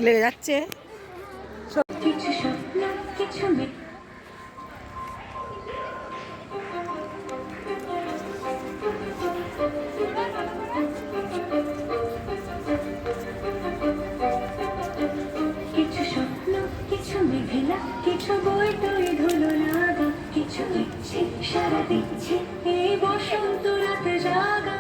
লেগে যাচ্ছে। কিছু বই টই ধুলো লাগা, কিছু ইচ্ছে সারা দিচ্ছে এই বসন্ত রাতে জাগা।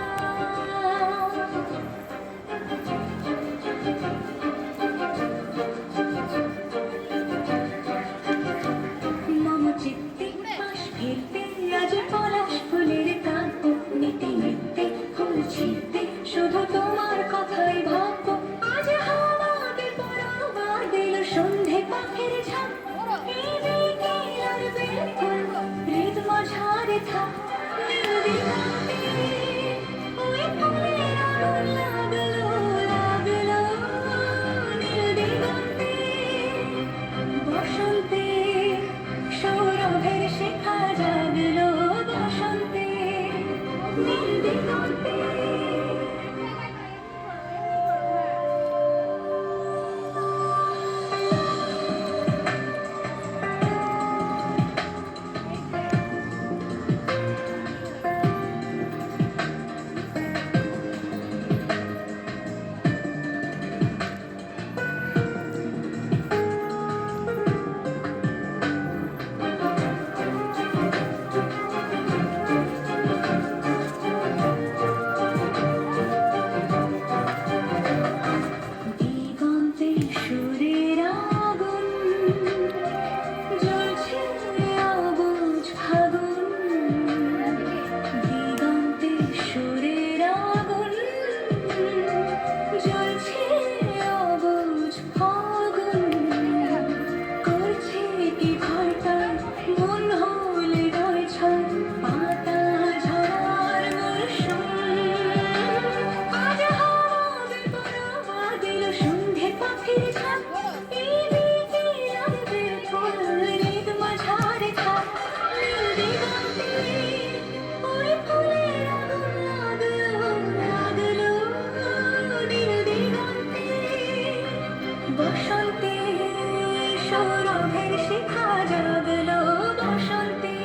সৌরভের শিখা জাগলো বসন্তে,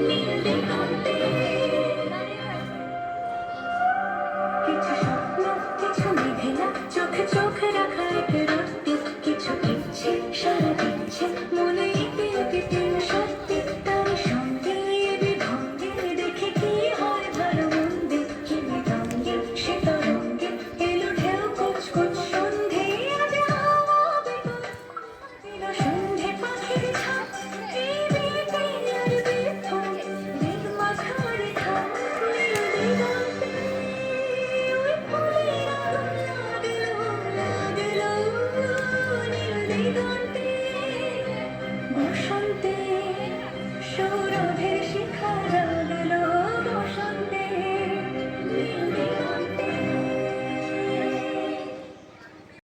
নীল দিগন্তে। কিছু স্বপ্ন, কিছু মেঘলা, চোখে চোখ রাখা এক রক্তি, কিছু ইচ্ছে সারা দিচ্ছে মনে এঁকে এঁকে সত্যি। তার সঙ্গে বিভঙ্গে দেখে কি হয় ভালো মন্দে, কি মৃদঙ্গে সে তরঙ্গে এলো ঢেউ কুচকুচ সন্ধে। আজ হাওয়া বেদনা দিল সন্ধে পাখির ঝাঁক, এই বেতে আর বেথুন মেঘ মাখা রেখা নীল দিগন্তে। ওই ফুলের আগুন লাগলো লাগলো নীল দিগন্তে, বসন্তে।